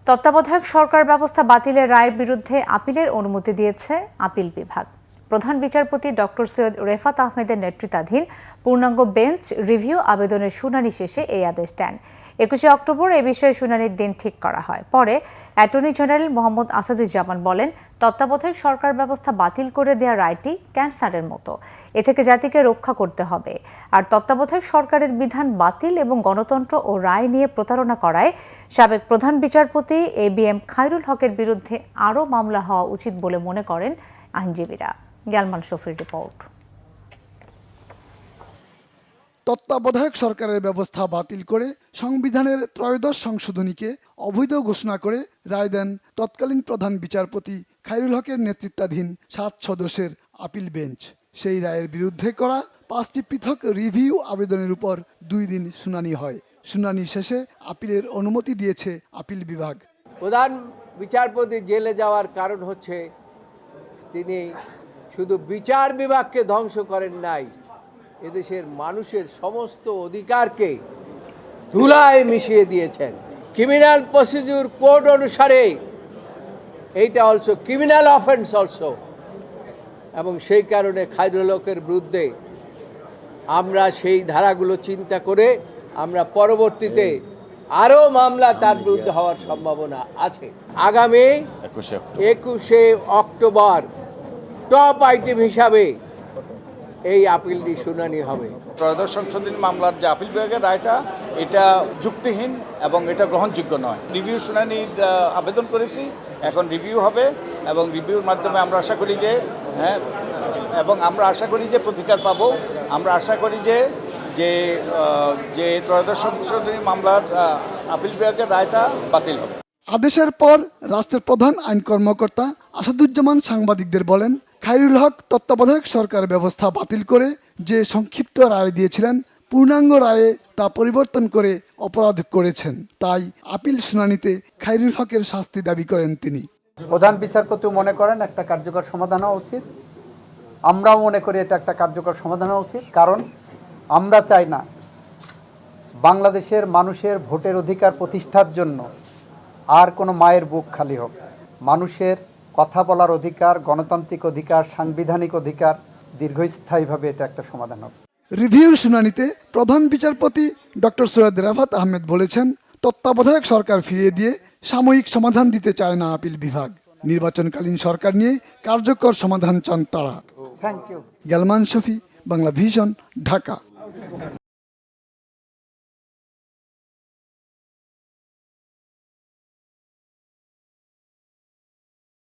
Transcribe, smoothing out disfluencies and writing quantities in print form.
তত্ত্বাবধায়ক সরকার ব্যবস্থা বাতিলের রায়ের বিরুদ্ধে আপিলের অনুমতি দিয়েছে আপিল বিভাগ। প্রধান বিচারপতি ডক্টর সৈয়দ রেফাত আহমেদের নেতৃত্বাধীন পূর্ণাঙ্গ বেঞ্চ রিভিউ আবেদনের শুনানি শেষে এই আদেশ দেন। 21 অক্টোবর এ বিষয়ে শুনানির দিন ঠিক করা হয়। পরে অ্যাটর্নি জেনারেল মোহাম্মদ আসাদুজ্জামান বলেন, তত্ত্বাবধায়ক সরকার ব্যবস্থা বাতিল করে দেওয়া রায়টি ক্যান্সারের মতো, এ থেকে জাতিকে রক্ষা করতে হবে। আর তত্ত্বাবধায়ক সরকারের বিধান বাতিল এবং গণতন্ত্র ও রায় নিয়ে প্রতারণা করায় সাবেক প্রধান বিচারপতি ABM খায়রুল হকের বিরুদ্ধে আরও মামলা হওয়া উচিত বলে মনে করেন আইনজীবীরা। গ্যালমান শফির রিপোর্ট। তত্ত্বাবধায়ক সরকারের ব্যবস্থা বাতিল করে সংবিধানের ত্রয়োদশ সংশোধনীকে অবৈধ ঘোষণা করে রায় দেন তৎকালীন প্রধান বিচারপতি খায়রুল হকের নেতৃত্বাধীন 7 সদস্যের আপিল বেঞ্চ। সেই রায়ের বিরুদ্ধে করা 5টি পৃথক রিভিউ আবেদনের উপর 2 দিন শুনানি হয়। শুনানি শেষে আপিলের অনুমতি দিয়েছে আপিল বিভাগ। প্রধান বিচারপতি জেলে যাওয়ার কারণ হচ্ছে তিনি শুধু বিচার বিভাগকে ধ্বংস করেন নাই, এদেশের মানুষের সমস্ত অধিকারকে ধুলায় মিশিয়ে দিয়েছেন। ক্রিমিনাল প্রসিডিউর কোড অনুসারে এইটা অলসো ক্রিমিনাল অফেন্স অলসো, এবং সেই কারণে খায়রুল হকের বিরুদ্ধে আমরা সেই ধারাগুলো চিন্তা করে আমরা পরবর্তীতে আরও মামলা তার বিরুদ্ধে হওয়ার সম্ভাবনা আছে। আগামী 21 অক্টোবর টপ আইটেম হিসাবে এই আপিলটি শুনানি হবে। ত্রয়োদশ সংশোধনী মামলার যে আপিল বিভাগের রায়টা, এটা যুক্তিহীন এবং এটা গ্রহণযোগ্য নয়। রিভিউ শুনানি আবেদন করেছি, এখন রিভিউ হবে এবং রিভিউর মাধ্যমে আমরা আশা করি যে প্রতিকার পাবো। আমরা আশা করি যে ত্রয়োদশ সংশোধনী মামলার আপিল বিভাগের রায়টা বাতিল হবে। আদেশের পর রাষ্ট্রের প্রধান আইন কর্মকর্তা আসাদুজ্জামান সাংবাদিকদের বলেন, খায়রুল হক তত্ত্বাবধায়ক সরকার ব্যবস্থা বাতিল করে যে সংক্ষিপ্ত রায় দিয়েছিলেন, পূর্ণাঙ্গ রায়ে তা পরিবর্তন করে অপরাধ করেছেন। তাই আপিল শুনানিতে খায়রুল হকের শাস্তি দাবি করেন তিনি। প্রধান বিচারপতি মনে করেন একটা কার্যকর সমাধান হওয়া উচিত, আমরাও মনে করি এটা একটা কার্যকর সমাধান হওয়া উচিত। কারণ আমরা চাই না বাংলাদেশের মানুষের ভোটের অধিকার প্রতিষ্ঠার জন্য আর কোনো মায়ের বুক খালি হোক। মানুষের কথা বলার অধিকার, গণতান্ত্রিক অধিকার, সাংবিধানিক অধিকার দীর্ঘস্থায়ীভাবে এটা একটা সমাধান হবে। রিভিউর শুনানিতে প্রধান বিচারপতি ডক্টর সৈয়দ রেফাত আহমেদ বলেছেন, তত্ত্বাবধায়ক সরকার ফিরিয়ে দিয়ে সাময়িক সমাধান দিতে চায় না আপিল বিভাগ। নির্বাচনকালীন সরকার নিয়ে কার্যকর সমাধান চান তারা। Thank you. গ্যালমান শফি, বাংলা ভিশন, ঢাকা।